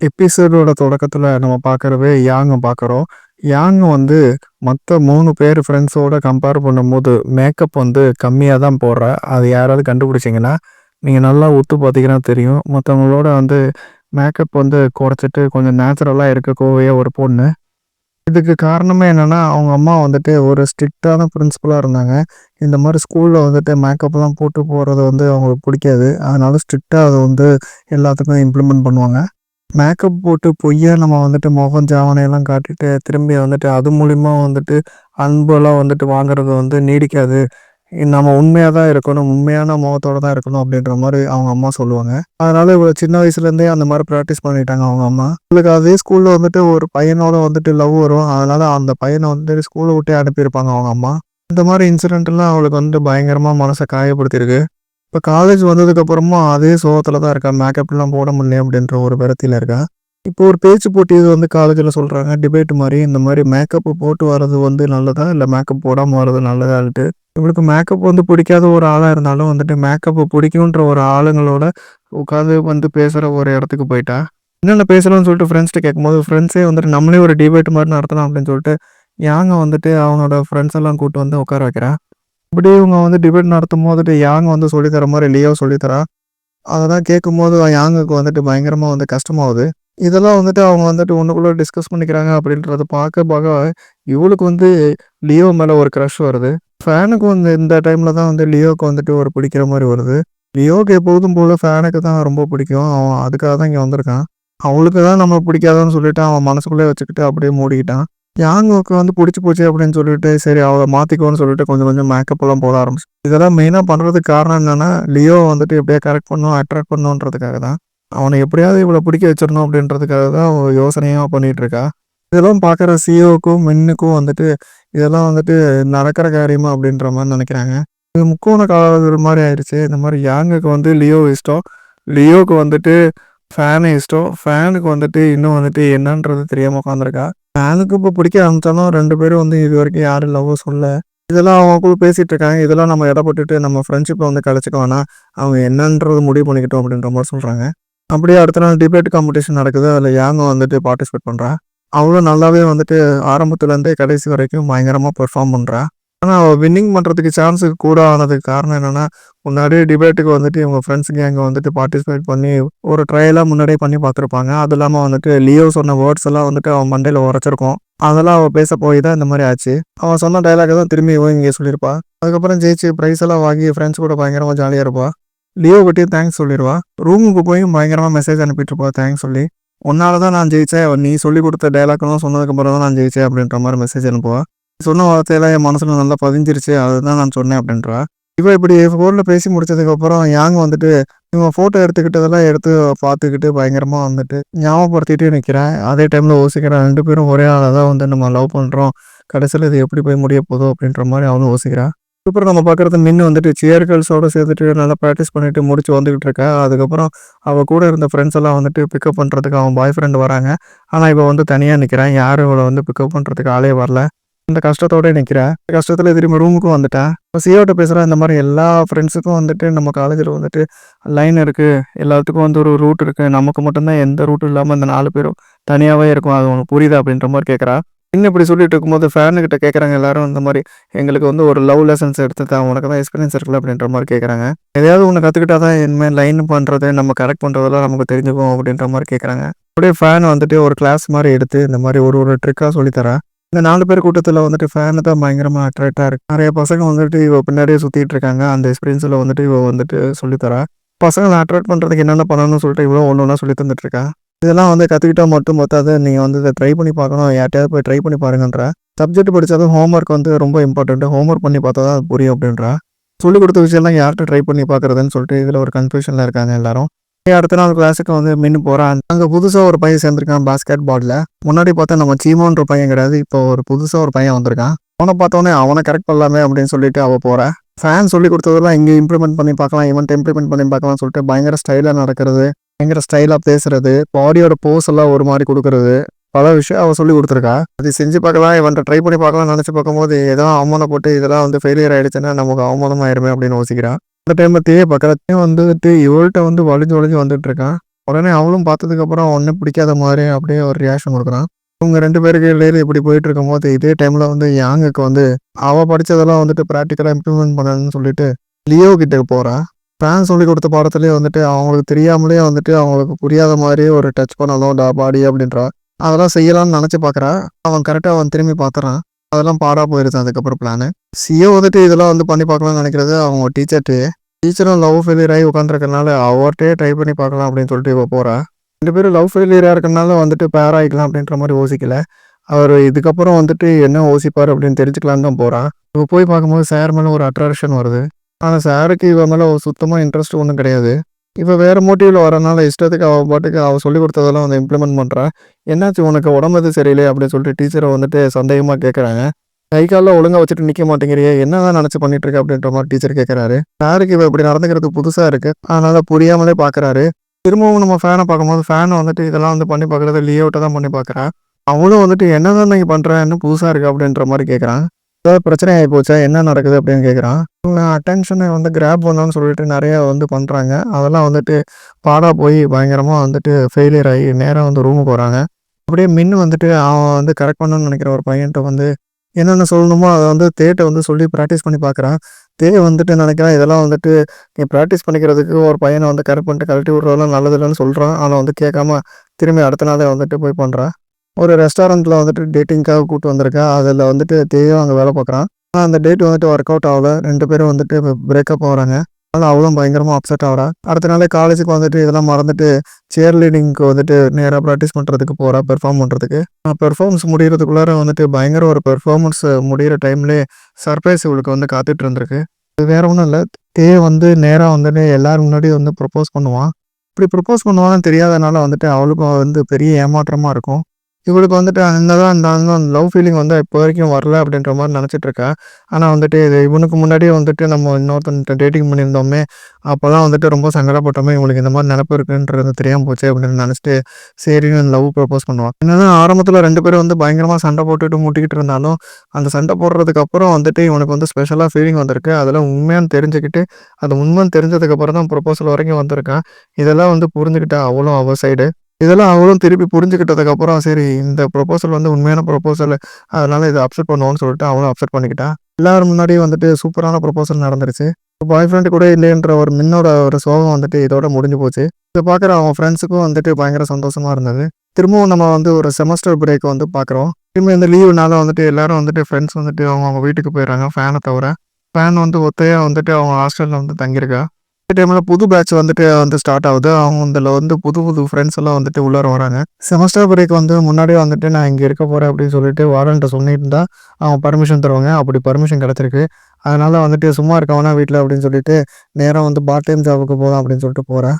எபிசோடோட தொடக்கத்துல நம்ம பார்க்குறவே யாங்க பார்க்குறோம். யாங் வந்து மத்த 3 பேர் ஃப்ரெண்ட்ஸோட கம்பேர் பண்ணும்போது, மேக்கப் வந்து கம்மியா தான் போடுறா. அது யாராவது கண்டுபிடிச்சீங்கன்னா, நீங்க நல்லா உத்து பார்த்தீங்கன்னா தெரியும். மத்தவங்களோட வந்து மேக்கப் வந்து குறைச்சிட்டு கொஞ்சம் நேச்சுரலா இருக்கக்கூடிய ஒரு பொண்ணு. இதுக்கு காரணமே என்னன்னா, அவங்க அம்மா வந்துட்டு ஒரு ஸ்ட்ரிக்ட்டான பிரின்சிபலா இருந்தாங்க. இந்த மாரி ஸ்கூல்ல வந்துட்டு மேக்கப்லாம் போட்டு போறது வந்து அவங்களுக்கு பிடிக்காது. அதனால ஸ்ட்ரிக்ட்டா அத வந்து எல்லாத்துக்கும் இம்ப்ளிமெண்ட் பண்ணுவாங்க. மேக்கப் போட்டு பொய்யா நம்ம வந்துட்டு முகம் ஜாவனையெல்லாம் காட்டிட்டு, திரும்பி வந்துட்டு அது மூலியமா வந்துட்டு அன்பெல்லாம் வந்துட்டு வாங்குறது வந்து நீடிக்காது. நம்ம உண்மையா தான் இருக்கணும். உண்மையான முகத்தோட தான் இருக்கணும் அப்படின்ற மாரி அவங்க அம்மா சொல்லுவாங்க. அதனால இவ சின்ன வயசுலேருந்தே அந்த மாரி பிராக்டிஸ் பண்ணிட்டாங்க அவங்க அம்மா. இவளுக்கு அதே ஸ்கூல்ல வந்துட்டு ஒரு பையனோட வந்துட்டு லவ் வரும். அதனால அந்த பையன வந்துட்டு ஸ்கூல விட்டே அனுப்பியிருப்பாங்க அவங்க அம்மா. இந்த மாரி இன்சிடென்ட்லாம் அவளுக்கு வந்து பயங்கரமா மனச காயப்படுத்தியிருக்கு. இப்ப காலேஜ் வந்ததுக்கப்புறமா அதே சோகத்துல தான் இருக்கா. மேக்கப்லாம் போட முடியலையே அப்படின்ற ஒரு விரக்தியில இருக்கா. இப்போ ஒரு பேச்சு போட்டி இது வந்து காலேஜ்ல சொல்றாங்க. டிபேட் மாரி. இந்த மாரி மேக்கப் போட்டு வர்றது வந்து நல்லதா? இல்ல மேக்கப் போடாம வர்றது நல்லதான்ட்டு. இவளுக்கு மேக்கப் வந்து பிடிக்காத ஒரு ஆளா இருந்தாலும் வந்துட்டு மேக்கப் பிடிக்குன்ற ஒரு ஆளுங்களோட உட்காந்து வந்து பேசுற ஒரு இடத்துக்கு போயிட்டா. என்னென்ன பேசலாம்னு சொல்லிட்டு ஃப்ரெண்ட்ஸ்ட்ட கேட்கும்போது, ஃப்ரெண்ட்ஸே வந்துட்டு நம்மளே ஒரு டிபேட் மாரி நடத்தலாம் அப்படின்னு சொல்லிட்டு, யாங்க வந்துட்டு அவனோட ஃப்ரெண்ட்ஸ் எல்லாம் கூட்டு வந்து உட்கார வைக்கிறா. இப்படி இவங்க வந்து டிபேட் நடத்தும்போதுட்டு யாங் வந்து சொல்லி தர மாரி லியோ சொல்லி தரா. அதெல்லாம் கேட்கும்போது யாங்குக்கு வந்துட்டு பயங்கரமா வந்து கஷ்டமாவுது. இதெல்லாம் வந்துட்டு அவங்க வந்துட்டு ஒண்ணுக்குள்ள டிஸ்கஸ் பண்ணிக்கிறாங்க அப்படின்றத பார்க்க இவளுக்கு வந்து லியோ மேல ஒரு கிரஷ் வருது. ஃபேனுக்கு வந்து இந்த டைம்ல தான் வந்து லியோக்கு வந்துட்டு ஒரு பிடிக்கிற மாரி வருது. லியோக்கு எப்போதும் போல ஃபேனுக்கு தான் ரொம்ப பிடிக்கும். அவன் அதுக்காக தான் இங்க வந்திருக்கான். அவளுக்கு தான் நம்ம பிடிக்காதுன்னு சொல்லிட்டு அவன் மனசுக்குள்ளேயே வச்சுக்கிட்டு அப்படியே மூடிக்கிட்டான். யாங்குக்கு வந்து புடிச்சு போச்சு அப்படின்னு சொல்லிட்டு, சரி அவள மாத்திக்கோன்னு சொல்லிட்டு கொஞ்சம் கொஞ்சம் மேக்கப்லாம் போட ஆரம்பிச்சு. இதெல்லாம் மெயினா பண்றதுக்கு காரணம் என்னன்னா, லியோ வந்துட்டு எப்படியா கரெக்ட் பண்ணணும், அட்ராக்ட் பண்ணணுன்றதுக்காக தான். அவன எப்படியாவது இவள பிடிக்க வச்சிரணும் அப்படின்றதுக்காக தான் அவ யோசனையா பண்ணிட்டு இருக்கா. இதெல்லாம் பார்க்குற சிஇஓக்கும், மின்னுக்கும் வந்துட்டு இதெல்லாம் வந்துட்டு நடக்கிற காரியமா அப்படின்ற மாரி நெனைக்கிறாங்க. இது முக்கோண காதல் மாரி ஆயிருச்சு. இந்த மாரி யாங்குக்கு வந்து லியோ இஷ்டம். லியோக்கு வந்துட்டு ஃபேன இஷ்டம். ஃபேனுக்கு வந்துட்டு இன்னும் வந்துட்டு என்னன்றது தெரியாம உட்காந்துருக்கா. ஃபேனுக்கு இப்போ பிடிக்க ஆரம்பிச்சாலும் 2 பேரும் வந்து இதுவரைக்கும் யாரும் லவ்வ சொல்லல. இதெல்லாம் அவங்களுக்குள்ள பேசிட்டு இருக்காங்க. இதெல்லாம் நம்ம எடப்பட்டுட்டு நம்ம ஃப்ரெண்ட்ஷிப்ப வந்து கலைச்சுக்க வேணாம். அவங்க என்னன்றது முடிவு பண்ணிக்கட்டும் அப்படின்ற மாரி சொல்றாங்க. அப்படியே அடுத்த நாள் டிபேட் காம்படிஷன் நடக்குது. அதில யாங்கும் வந்துட்டு பார்ட்டிசிபேட் பண்றா. அவளும் நல்லாவே வந்துட்டு ஆரம்பத்துலேருந்தே கடைசி வரைக்கும் பயங்கரமா பெர்ஃபார்ம் பண்றா. ஆனா, அவ வின்னிங் பண்றதுக்கு சான்ஸ் கூட ஆனதுக்கு காரணம் என்னன்னா, முன்னாடியே டிபேட்டுக்கு வந்துட்டு இவங்க ஃப்ரெண்ட்ஸ் கேங் வந்துட்டு பார்ட்டிசிபேட் பண்ணி ஒரு ட்ரையலா முன்னாடியே பண்ணி பார்த்துருப்பாங்க. அது இல்லாம வந்துட்டு லியோ சொன்ன வேர்ட்ஸ் எல்லாம் வந்துட்டு அவன் மண்டையில உரைச்சிருக்கும். அதெல்லாம் அவ பேச போய் தான் இந்த மாரி ஆச்சு. அவன் சொன்ன டயலாக்க தான் திரும்பி இவ இங்க சொல்லியிருப்பா. அதுக்கப்புறம் ஜெயிச்சு பிரைஸ் எல்லாம் வாங்கி ஃப்ரெண்ட்ஸ் கூட பயங்கரமா ஜாலியா இருப்பா. லியோ கிட்டயும் தேங்க்ஸ் சொல்லிருவா. ரூமுக்கு போய் பயங்கரமா மெசேஜ் அனுப்பிட்டு இருப்பா தேங்க்ஸ் சொல்லி. "உன்னால தான் நான் ஜெயிச்சேன். நீ சொல்லிக் குடுத்த டயலாக்லாம் சொன்னதுக்கப்புறம் தான் நான் ஜெயிச்சேன்" அப்படின்ற மாரி மெசேஜ் அனுப்புவா. சொன்ன வார்த்தையெல்லாம் என் மனசுல நல்லா பதிஞ்சிருச்சு. அதுதான் நான் சொன்னேன் அப்படின்றா. இவ இப்படி ஃபோன்ல பேசி முடிச்சதுக்கப்புறம் யாங் வந்துட்டு இவங்க ஃபோட்டோ எடுத்துக்கிட்டதெல்லாம் எடுத்து பார்த்துக்கிட்டு பயங்கரமா வந்துட்டு ஞாபகப்படுத்திட்டே நிக்கிறா. அதே டைம்ல யோசிக்கிறா 2 பேரும் ஒரே ஆள தான் வந்து நம்ம லவ் பண்றோம். கடைசியில இது எப்படி போய் முடிய போதோ அப்படின்ற மாரி அவளும் யோசிக்கிறா. அதுக்கப்புறம் நம்ம பார்க்குறது மின்னு வந்துட்டு சியர் கேர்ள்ஸோட சேர்ந்துட்டு நல்லா பிராக்டிஸ் பண்ணிட்டு முடிச்சு வந்துகிட்டு இருக்கா. அதுக்கப்புறம் அவ கூட இருந்த ஃப்ரெண்ட்ஸ் எல்லாம் வந்துட்டு பிக்கப் பண்றதுக்கு அவன் பாய் ஃப்ரெண்ட் வராங்க. ஆனா இவ வந்து தனியா நிக்கிறா. யாரும் இவள வந்து பிக்கப் பண்றதுக்கு ஆளே வரல. இந்த கஷ்டத்தோட நிக்கிறா. கஷ்டத்துல திரும்பி ரூமுக்கும் வந்துட்டா. இப்ப சியோட்ட பேசுறா. இந்த மாரி எல்லா ஃப்ரெண்ட்ஸுக்கும் வந்துட்டு நம்ம காலேஜ்ல வந்துட்டு லைன் இருக்கு. எல்லாத்துக்கும் வந்து ஒரு ரூட் இருக்கு. நமக்கு மட்டும் தான் எந்த ரூட்டும் இல்லாம இந்த 4 பேரும் தனியாவே இருக்கோம். அது உனக்கு புரியுதா? அப்படின்ற மாரி கேட்கறா. இன்னும் இப்படி சொல்லிட்டு இருக்கும்போது ஃபேனுகிட்ட கேட்கறாங்க எல்லாரும் இந்த மாரி, எங்களுக்கு வந்து ஒரு லவ் லெசன்ஸ் எடுத்து தா. உனக்கு தான் எக்ஸ்பீரியன்ஸ் இருக்குல்ல அப்படின்ற மாரி கேட்கறாங்க. எதையாவது ஒண்ணு கத்துக்கிட்டா தான் இனிமே லைன் பண்றது, நம்ம கரெக்ட் பண்றதெல்லாம் நமக்கு தெரிஞ்சுக்கும் அப்படின்ற மாரி கேட்கறாங்க. அப்படியே ஃபேன் வந்துட்டு ஒரு கிளாஸ் மாரி எடுத்து இந்த மாரி ஒரு ஒரு ட்ரிக்கா சொல்லி தரா. இந்த 4 பேர் கூட்டத்துல வந்துட்டு ஃபேனு தான் பயங்கரமா அட்ராக்ட்டா இருக்கு. நெறைய பசங்க வந்துட்டு இவ பின்னாடியே சுத்திட்டு இருக்காங்க. அந்த எக்ஸ்பீரியன்ஸ்ல வந்துட்டு இவ வந்துட்டு சொல்லி தரா. பசங்கள அட்ராக்ட் பண்றதுக்கு என்னென்ன பண்ணணும்னு சொல்லிட்டு இவளும் ஒண்ணு ஒண்ணா சொல்லி தந்துட்டு இருக்கா. இதெல்லாம் வந்து கத்துக்கிட்டா மட்டும் பத்தாது. நீங்க வந்து இத ட்ரை பண்ணி பார்க்கணும். யார்ட்டயாவது போய் ட்ரை பண்ணி பாருங்கன்றா. சப்ஜெக்ட் படிச்சாலும் ஹோம் ஒர்க் வந்து ரொம்ப இம்பார்ட்டன்ட். ஹோம் ஒர்க் பண்ணி பார்த்தா தான் அது புரியும் அப்படின்றா. சொல்லிக் குடுத்த விஷயம்லாம் யார்ட்ட ட்ரை பண்ணி பார்க்குறதுன்னு சொல்லிட்டு இதுல ஒரு கன்ஃப்யூஷன்ல இருக்காங்க எல்லாரும். அடுத்த நாள் கிளாஸுக்கு வந்து மின்னு போறான். அங்க புதுசா ஒரு பையன் சேர்ந்திருக்கான் பாஸ்கெட் பால்ல. முன்னாடி பார்த்தா நம்ம சீமோன்ற பையன் கிடையாது. இப்போ ஒரு புதுசா ஒரு பையன் வந்திருக்கான். அவன பார்த்தோனே அவன கரெக்ட் பண்ணலாமே அப்படின்னு சொல்லிட்டு அவ போறா. ஃபேன் சொல்லிக் குடுத்ததெல்லாம் இங்க இம்ப்ளிமெண்ட் பண்ணி பார்க்கலாம். இவன்ட்ட இம்ப்ளிமெண்ட் பண்ணி பார்க்கலாம்னு சொல்லிட்டு பயங்கர ஸ்டைலா நடக்கிறது. பயங்கர ஸ்டைலா பேசுறது. பாடியோட போஸ் எல்லாம் ஒரு மாரி குடுக்குறது. பல விஷயம் அவ சொல்லிக் குடுத்துருக்கா. அது செஞ்சு பார்க்கலாம், இவன்ட்ட ட்ரை பண்ணி பார்க்கலாம்னு நெனச்சு பார்க்கும்போது, ஏதோ அவமானப்பட்டு இதெல்லாம் வந்து ஃபெயிலியர் ஆயிடுச்சுன்னா நமக்கு அவமானம் ஆயிருமே அப்படின்னு யோசிக்கிறா. அந்த டைம்ல தேய பார்க்குறா. தேவ் வந்துட்டு இவள்ட்ட வந்து வழிஞ்சு வழிஞ்சு வந்துட்டு இருக்கான். உடனே அவளும் பார்த்ததுக்கப்புறம் ஒண்ணும் பிடிக்காத மாதிரி அப்படியே ஒரு ரியாக்ஷன் குடுக்குறான். இவங்க 2 பேருக்கு இடையில இப்படி போயிட்டு இருக்கும்போது, இதே டைம்ல வந்து யாங்குக்கு வந்து அவ படிச்சதெல்லாம் வந்துட்டு பிராக்டிகலா இம்ப்ளிமெண்ட் பண்ணணும்னு சொல்லிட்டு லியோ கிட்ட போறா. ஃபிரான்ஸ் சொல்லிக் குடுத்த பாடத்திலேயே வந்துட்டு அவங்களுக்கு தெரியாமலே வந்துட்டு அவங்களுக்கு புரியாத மாரியே ஒரு டச் பண்ணணும் பாடி அப்படின்றா. அதெல்லாம் செய்யலாம்னு நெனச்சு பார்க்குறா. அவன் திரும்பி பார்த்துறான். அதெல்லாம் பாழா போயிருது அதுக்கப்புறம் பிளானு. சிஏ வந்துட்டு இதெல்லாம் வந்து பண்ணி பார்க்கலாம்னு நெனைக்கிறது அவங்க டீச்சர்ட்டயே. டீச்சரும் லவ் ஃபெயிலியர் ஆகி உட்காந்துருக்கனால அவர்ட்டயே ட்ரை பண்ணி பார்க்கலாம் அப்படின்னு சொல்லிட்டு இவ போறா. 2 பேரும் லவ் ஃபெயிலியரா இருக்கனால வந்துட்டு பேர் ஆயிக்கலாம் அப்படின்ற மாரி யோசிக்கல. அவரு இதுக்கப்புறம் வந்துட்டு என்ன யோசிப்பாரு அப்படின்னு தெரிஞ்சுக்கலான்னு தான் போறா. இவ போய் பார்க்கும்போது சார் மேல ஒரு அட்ராக்ஷன் வருது. ஆனா சாருக்கு இவ மேல சுத்தமா இன்ட்ரெஸ்ட் ஒண்ணும் கிடையாது. இவ வேற மோட்டிவ்ல வரனால இஷ்டத்துக்கு அவ பாட்டுக்கு அவ சொல்லிக் குடுத்ததெல்லாம் வந்து இம்ப்ளிமெண்ட் பண்றா. "என்னாச்சு உனக்கு உடம்பு எதுவும் சரியில்லையா?" அப்படின்னு சொல்லிட்டு டீச்சர வந்துட்டு சந்தேகமா கேட்கறாங்க. "கை கால்லாம் ஒழுங்கா வச்சுட்டு நிக்க மாட்டேங்கிறியே! என்னதான் நெனச்சு பண்ணிட்டு இருக்க?" அப்படின்ற மாரி டீச்சர் கேட்கறாரு. சாருக்கு இவ இப்படி நடந்துக்கிறது புதுசா இருக்கு. அதனால புரியாமலே பார்க்குறாரு. திரும்பவும் நம்ம ஃபேன பார்க்கும்போது, ஃபேன் வந்துட்டு இதெல்லாம் வந்து பண்ணி பார்க்குறது லியோட்ட தான் பண்ணி பார்க்குறா. அவளும் வந்துட்டு "என்னதான் நீ பண்ற? என்ன புதுசா இருக்கு?" அப்படின்ற மாரி கேட்குறான். "ஏதாவது பிரச்சனை ஆயி போச்சா? என்ன நடக்குது?" அப்படின்னு கேட்குறான். இவங்க அட்டென்ஷன வந்து கிராப் பண்ணணும்னு சொல்லிட்டு நெறைய வந்து பண்றாங்க. அதெல்லாம் வந்துட்டு பாழா போய் பயங்கரமா வந்துட்டு ஃபெயிலியர் ஆயி நேரா வந்து ரூமுக்கு வராங்க. அப்படியே மின்னு வந்துட்டு அவன் வந்து கரெக்ட் பண்ணணும்னு நெனைக்கிற ஒரு பையன்ட்ட வந்து என்னென்ன சொல்லணுமோ அத வந்து தேட்ட வந்து சொல்லி பிராக்டிஸ் பண்ணி பார்க்குறான். தே வந்துட்டு நெனைக்கிறான் இதெல்லாம் வந்துட்டு நீ பிராக்டிஸ் பண்ணிக்கிறதுக்கு ஒரு பையன வந்து கரெக்ட் பண்ணிட்டு கழட்டி விடுறதெல்லாம் நல்லது இல்லன்னு சொல்றான். ஆனா வந்து கேட்காம திரும்பி அடுத்த நாளே வந்துட்டு போய் பண்றான். ஒரு ரெஸ்டாரண்ட்ல வந்துட்டு டேட்டிங்க்காக கூட்டு வந்திருக்கா. அதுல வந்துட்டு தேயும் அங்க வேல பார்க்குறான். ஆனா அந்த டேட் வந்துட்டு ஒர்க் அவுட் ஆவல. 2 பேரும் வந்துட்டு பிரேக்கப் ஆகுறாங்க. அதனால அவளும் பயங்கரமா அப்செட் ஆகுறா. அடுத்த நாளே காலேஜுக்கு வந்துட்டு இதெல்லாம் மறந்துட்டு சியர் லீடிங்க்கு வந்துட்டு நேரா பிராக்டிஸ் பண்றதுக்கு போறா, பெர்ஃபார்ம் பண்றதுக்கு. பெர்ஃபார்மன்ஸ் முடியறதுக்குள்ளார வந்துட்டு பயங்கர ஒரு பெர்ஃபார்மன்ஸ் முடியிற டைம்லயே சர்ப்ரைஸ் இவளுக்கு வந்து காத்துட்டு இருந்திருக்கு. அது வேற ஒண்ணும் இல்ல. தே வந்து நேரா வந்துட்டு எல்லாரும் முன்னாடியும் வந்து ப்ரொபோஸ் பண்ணுவான். இப்படி ப்ரொபோஸ் பண்ணுவான்னு தெரியாதனால வந்துட்டு அவளுக்கும் வந்து பெரிய ஏமாற்றமா இருக்கும். இவளுக்கு வந்துட்டு என்னதான் இருந்தாலும் லவ் ஃபீலிங் வந்து இப்போ வரைக்கும் வரல அப்படின்ற மாரி நெனச்சிட்டு இருக்கா. ஆனா வந்துட்டு இது இவனுக்கு முன்னாடியே வந்துட்டு நம்ம இன்னொருத்தன்ட்ட டேட்டிங் பண்ணியிருந்தோமே, அப்பதான் வந்துட்டு ரொம்ப சங்கடப்பட்டோமே, இவளுக்கு இந்த மாரி நெனப்பு இருக்குன்றது தெரியாம போச்சே அப்படின்னு நெனச்சுட்டு சரின்னு லவ் ப்ரப்போஸ் பண்ணுவா. என்னதான் ஆரம்பத்துல 2 பேரும் வந்து பயங்கரமா சண்டை போட்டுட்டு முட்டிக்கிட்டு இருந்தாலும், அந்த சண்டை போடுறதுக்கு அப்புறம் வந்துட்டு இவனுக்கு வந்து ஸ்பெஷலா ஃபீலிங் வந்திருக்கு. அதெல்லாம் உண்மையான்னு தெரிஞ்சுக்கிட்டு, அது உண்மைன்னு தெரிஞ்சதுக்கு அப்புறம் தான் ப்ரப்போசல் வரைக்கும் வந்திருக்கான். இதெல்லாம் வந்து புரிஞ்சுக்கிட்டா அவளும் அவ சைடு. இதெல்லாம் அவளும் திருப்பி புரிஞ்சுக்கிட்டதுக்கப்புறம், சரி இந்த ப்ரொபோசல் வந்து உண்மையான ப்ரொபோசலு. அதனால இத அக்செப்ட் பண்ணுவோம்னு சொல்லிட்டு அவளும் அக்செப்ட் பண்ணிக்கிட்டா. எல்லாரும் முன்னாடியும் வந்துட்டு சூப்பரான ப்ரொபோசல் நடந்துருச்சு. பாய் ஃப்ரெண்ட் கூட இல்லைன்ற ஒரு மின்னோட ஒரு சோகம் வந்துட்டு இதோட முடிஞ்சு போச்சு. இத பார்க்குற அவன் ஃப்ரெண்ட்ஸுக்கும் வந்துட்டு பயங்கர சந்தோஷமா இருந்தது. திரும்பவும் நம்ம வந்து ஒரு செமஸ்டர் பிரேக் வந்து பார்க்குறோம். திரும்ப இந்த லீவுனால வந்துட்டு எல்லாரும் வந்துட்டு ஃப்ரெண்ட்ஸ் வந்துட்டு அவங்கவங்க வீட்டுக்கு போயிடுறாங்க ஃபேன தவிர. ஃபேன் வந்து ஒத்தையா வந்துட்டு அவங்க ஹாஸ்டல்ல வந்து தங்கியிருக்கா. அதே டைம்ல புது பேட்ச் வந்துட்டு வந்து ஸ்டார்ட் ஆகுது. அவங்க அதுல வந்து புது புது ஃப்ரெண்ட்ஸ் எல்லாம் வந்துட்டு உள்ளார வராங்க. செமஸ்டர் பிரேக் வந்து முன்னாடியே வந்துட்டு நான் இங்க இருக்க போறேன் அப்படின்னு சொல்லிட்டு வார்டன்ட்ட சொல்லியிருந்தா, அவங்க பர்மிஷன் தருவாங்க. அப்படி பர்மிஷன் கிடைச்சிருக்கு. அதனால வந்துட்டு சும்மா இருக்க வேணாம் வீட்ல அப்படின்னு சொல்லிட்டு, நேரா வந்து பார்ட் டைம் ஜாபுக்கு போலாம் அப்படின்னு சொல்லிட்டு போறா.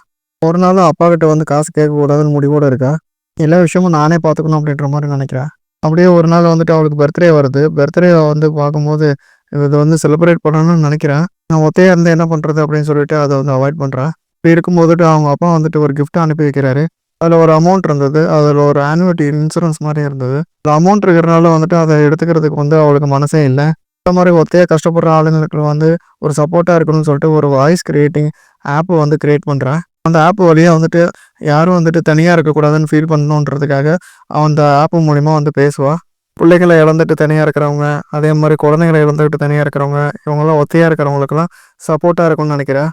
ஒரு நாளும் அப்பாகிட்ட வந்து காசு கேட்கக்கூடாதுன்னு முடிவோட இருக்கா. எல்லா விஷயமும் நானே பார்த்துக்கணும் அப்படின்ற மாரி நினைக்கிறா. அப்படியே ஒரு நாள் வந்துட்டு அவளுக்கு பர்த்டே வருது. பர்த்டே வந்து பார்க்கும்போது, இத வந்து செலிப்ரேட் பண்ணணும்னு நினைக்கிறேன். நான் ஒத்தையா இருந்து என்ன பண்றது அப்படின்னு சொல்லிட்டு அத வந்து அவாய்ட் பண்றா. இப்படி இருக்கும்போதுட்டு அவங்க அப்பா வந்துட்டு ஒரு கிஃப்ட் அனுப்பி வைக்கிறாரு. அதுல ஒரு அமௌண்ட் இருந்தது. அதுல ஒரு ஆன்னுவிட்டி இன்சூரன்ஸ் மாரி இருந்தது. அந்த அமௌண்ட் இருக்கிறனால வந்துட்டு அத எடுத்துக்கிறதுக்கு வந்து அவளுக்கு மனசே இல்ல. இந்த மாரி ஒத்தையா கஷ்டப்படுற ஆளுங்களுக்கு வந்து ஒரு சப்போர்ட்டா இருக்கணும்னு சொல்லிட்டு ஒரு வாய்ஸ் கிரியேட்டிங் ஆப் வந்து கிரியேட் பண்றா. அந்த ஆப் வழியா வந்துட்டு யாரும் வந்துட்டு தனியா இருக்கக்கூடாதுன்னு ஃபீல் பண்ணணுன்றதுக்காக அந்த ஆப் மூலியமா வந்து பேசுவா. பிள்ளைகள இழந்துட்டு தனியா இருக்கிறவங்க, அதே மாரி குழந்தைகள இழந்துட்டு தனியா இருக்கிறவங்க, இவங்கலாம் ஒத்தையா இருக்கிறவங்களுக்கெல்லாம் சப்போர்ட்டா இருக்கும்னு நெனைக்கிறா.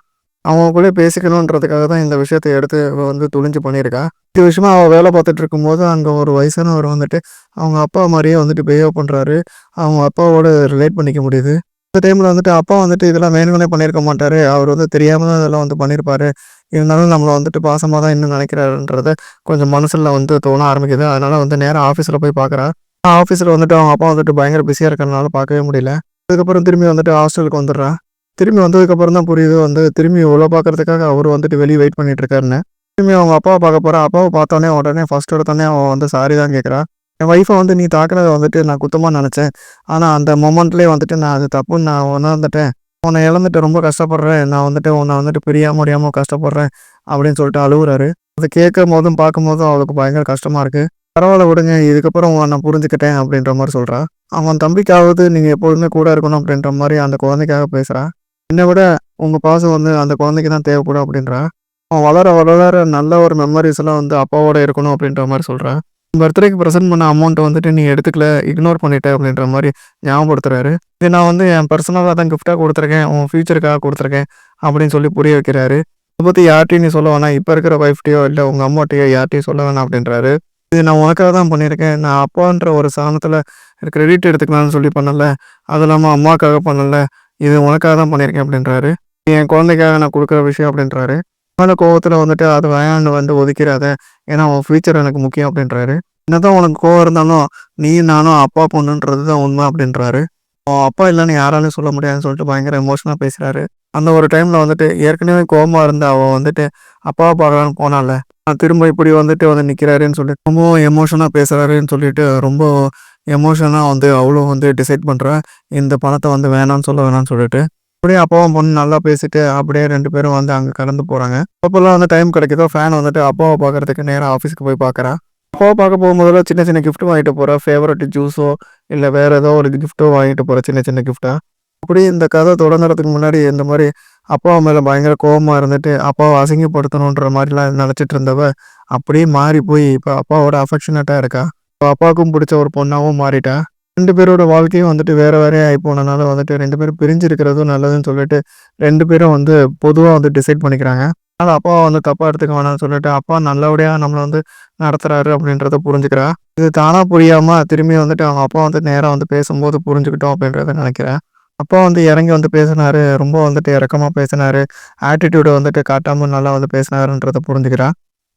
அவங்க கூட பேசிக்கணுன்றதுக்காக தான் இந்த விஷயத்த எடுத்து இவ வந்து துணிஞ்சு பண்ணியிருக்கா. இது விஷயமா அவ வேலை பார்த்துட்டு இருக்கும்போது, அங்க ஒரு வயசானவர் வந்துட்டு அவங்க அப்பா மாரியே வந்துட்டு பிஹேவ் பண்றாரு. அவங்க அப்பாவோட ரிலேட் பண்ணிக்க முடியுது. இந்த டைம்ல வந்துட்டு அப்பா வந்துட்டு இதெல்லாம் வேணும்னே பண்ணியிருக்க மாட்டாரு. அவர் வந்து தெரியாம தான் இதெல்லாம் வந்து பண்ணியிருப்பாரு. இருந்தாலும் நம்மள வந்துட்டு பாசமா தான் இன்னும் நினைக்கிறாருன்றத கொஞ்சம் மனசுல வந்து தோண ஆரம்பிக்குது. அதனால வந்து நேரா ஆஃபீஸ்ல போய் பார்க்குறா. ஆஃபீஸ்ல வந்துட்டு அவங்க அப்பா வந்துட்டு பயங்கர பிஸியா இருக்கறனால பார்க்கவே முடியல. அதுக்கப்புறம் திரும்பி வந்துட்டு ஹாஸ்டலுக்கு வந்துடுறா. திரும்பி வந்ததுக்கப்புறம் தான் புரியுது வந்து திரும்பி இவள பார்க்கறதுக்காக அவரு வந்துட்டு வெளிய வெயிட் பண்ணிட்டு இருக்காருன்னு. திரும்பி அவங்க அப்பாவ பார்க்க போறா. அப்பாவ பார்த்தோனே உடனே ஃபர்ஸ்ட் எடுத்தோனே அவ வந்து சாரி தான் கேட்கிறா. என் ஒய்ஃப வந்து நீ தாக்குனத வந்துட்டு நான் குத்தமா நெனச்சேன். ஆனா அந்த மொமெண்ட்லயே வந்துட்டு நான் அது தப்புன்னு நான் உணர்ந்துட்டேன். உன்ன இழந்துட்டு ரொம்ப கஷ்டப்படுறேன். நான் வந்துட்டு உன்ன வந்துட்டு பிரியாம முடியாம கஷ்டப்படுறேன் அப்படின்னு சொல்லிட்டு அழுவுறாரு. அத கேட்கும்போதும், பார்க்கும்போதும் அவளுக்கு பயங்கர கஷ்டமா இருக்கு. பரவால்ல விடுங்க. இதுக்கப்புறம் நான் புரிஞ்சுக்கிட்டேன் அப்படின்ற மாரி சொல்றா. அவன் தம்பிக்காவது நீங்க எப்பொழுதுமே கூட இருக்கணும் அப்படின்ற மாரி அந்த குழந்தைக்காக பேசுறா. என்ன விட உங்க பாசம் வந்து அந்த குழந்தைக்கு தான் தேவைப்படும் அப்படின்றா. அவன் வளர வளர நல்ல ஒரு மெமரீஸ்லாம் வந்து அப்பாவோட இருக்கணும் அப்படின்ற மாரி சொல்றேன். பர்த்டேக்கு ப்ரெசென்ட் பண்ண அமௌண்ட்ட வந்துட்டு நீ எடுத்துக்கல, இக்னோர் பண்ணிட்ட அப்படின்ற மாரி ஞாபகப்படுத்துறாரு. இது நான் வந்து என் பர்சனலா தான் கிஃப்ட்டா குடுத்துருக்கேன். உன் ஃப்யூச்சருக்காக குடுத்துருக்கேன் அப்படின்னு சொல்லி புரிய வைக்கிறாரு. இத பத்தி யார்ட்டயும் நீ சொல்ல வேணாம். இப்ப இருக்கிற ஒய்ஃப்ட்டயோ, இல்ல உங்க அம்மாட்டயோ யார்ட்டயும் சொல்ல வேணாம் அப்படின்றாரு. இது நான் உனக்காக தான் பண்ணியிருக்கேன். நான் அப்பான்ற ஒரு ஸ்தானத்துல கிரெடிட் எடுத்துக்கலாம்னு சொல்லி பண்ணல. அதுவும் இல்லாம அம்மாக்காக பண்ணல. இது உனக்காக தான் பண்ணியிருக்கேன் அப்படின்றாரு. என் குழந்தைக்காக நான் குடுக்குற விஷயம் அப்படின்றாரு. மேல கோவத்துல வந்துட்டு அது வேணான்னு வந்து ஒதுக்கிறாத. ஏன்னா உன் ஃப்யூச்சர் எனக்கு முக்கியம் அப்படின்றாரு. என்னதான் உனக்கு கோவம் இருந்தாலும், நீயும் நானும் அப்பா பொண்ணுன்றது தான் உண்மை அப்படின்றாரு. அவன் அப்பா இல்லன்னு யாராலயும் சொல்ல முடியாதுன்னு சொல்லிட்டு பயங்கர எமோஷனலா பேசுறாரு. அந்த ஒரு டைம்ல வந்துட்டு ஏற்கனவே கோவமா இருந்த அவ வந்துட்டு அப்பாவ பார்க்கலான்னு போனால்ல. திரும்ப இப்படி வந்துட்டு வந்து நிக்கிறாருன்னு சொல்லிட்டு ரொம்பவும் எமோஷனா பேசுறாருன்னு சொல்லிட்டு ரொம்ப எமோஷனா வந்து அவளும் வந்து டிசைட் பண்றா. இந்த பணத்த வந்து வேணான்னு சொல்ல வேணான்னு சொல்லிட்டு. அப்படியே அப்பாவும் பொண்ணும் நல்லா பேசிட்டு அப்படியே 2 பேரும் வந்து அங்க கடந்து போறாங்க. அப்போலாம் வந்து டைம் கிடைக்குதோ ஃபேன் வந்துட்டு அப்பாவ பார்க்கறதுக்கு நேரா ஆஃபீஸ்க்கு போய் பார்க்குறா. அப்பாவ பார்க்க போகும்போதெல்லாம் சின்ன சின்ன கிஃப்ட் வாங்கிட்டு போறா. ஃபேவரட் ஜூஸோ இல்ல வேற ஏதோ ஒரு கிஃப்ட்டோ வாங்கிட்டு போறா. சின்ன சின்ன கிஃப்ட்டா. அப்படியே இந்த கதை தொடங்குறதுக்கு முன்னாடி இந்த மாரி அப்பா மேல பயங்கர கோவமா இருந்துட்டு, அப்பாவ அசிங்கப்படுத்தணுன்ற மாரிலாம் நெனச்சிட்டு இருந்தவ, அப்படியே மாறி போய் இப்ப அப்பாவோட அஃபெக்ஷனேட்டா இருக்கா. இப்ப அப்பாவுக்கும் புடிச்ச ஒரு பொண்ணாவும் மாறிட்டா. 2 பேரோட வாழ்க்கையும் வந்துட்டு வேற வேறையா ஆயி போனனால வந்துட்டு 2 பேரும் பிரிஞ்சு இருக்கிறதும் நல்லதுன்னு சொல்லிட்டு 2 பேரும் வந்து பொதுவா வந்து டிசைட் பண்ணிக்கிறாங்க. அதனால அப்பாவ வந்து தப்பா எடுத்துக்க வேணாம்னு சொல்லிட்டு, அப்பா நல்லபடியா நம்மள வந்து நடத்துறாரு அப்படின்றத புரிஞ்சுக்கிறா. இது தானா புரியாம திரும்பி வந்துட்டு அவங்க அப்பா வந்து நேரா வந்து பேசும்போது புரிஞ்சுக்கிட்டோம் அப்படின்றத நெனைக்கிறேன். அப்பா வந்து இறங்கி வந்து பேசினாரு. ரொம்ப வந்துட்டு இரக்கமா பேசினாரு. ஆட்டிட்யூட வந்துட்டு காட்டாம நல்லா வந்து பேசினாருன்றத புரிஞ்சுக்கிறா.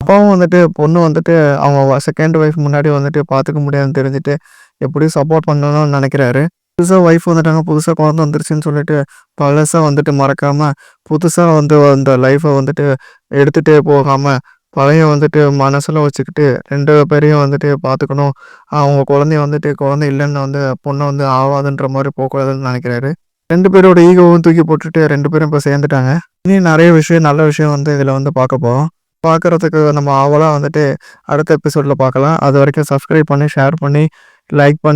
அப்பாவும் வந்துட்டு பொண்ணு வந்துட்டு அவங்க செகண்ட் ஒய்ஃப் முன்னாடி வந்துட்டு பார்த்துக்க முடியாதுன்னு தெரிஞ்சுட்டு, எப்படியும் சப்போர்ட் பண்ணணும்னு நெனைக்கிறாரு. புதுசா ஒய்ஃப் வந்துட்டாங்க. புதுசா குழந்தை வந்துருச்சுன்னு சொல்லிட்டு, பழச வந்துட்டு மறக்காம, புதுசா வந்து அந்த லைஃப வந்துட்டு எடுத்துட்டே போகாம, பழைய வந்துட்டு மனசுல வச்சுக்கிட்டு 2 பேரையும் வந்துட்டு பார்த்துக்கணும். அவங்க குழந்தைய வந்துட்டு குழந்தை இல்லன்னு வந்து பொண்ண வந்து ஆவாதுன்ற மாரி போக்கூடாதுன்னு நெனைக்கிறாரு. 2 பேரோட ஈகோவும் தூக்கி போட்டுட்டு 2 பேரும் இப்ப சேர்ந்துட்டாங்க. இனி நெறைய விஷயம், நல்ல விஷயம் வந்து இதுல வந்து பார்க்க போறோம். பார்க்கறதுக்கு நம்ம ஆவலா வந்துட்டு அடுத்த எபிசோட்ல பார்க்கலாம். அதுவரைக்கும் சப்ஸ்கிரைப் பண்ணி, ஷேர் பண்ணி, லைக் பண்ணி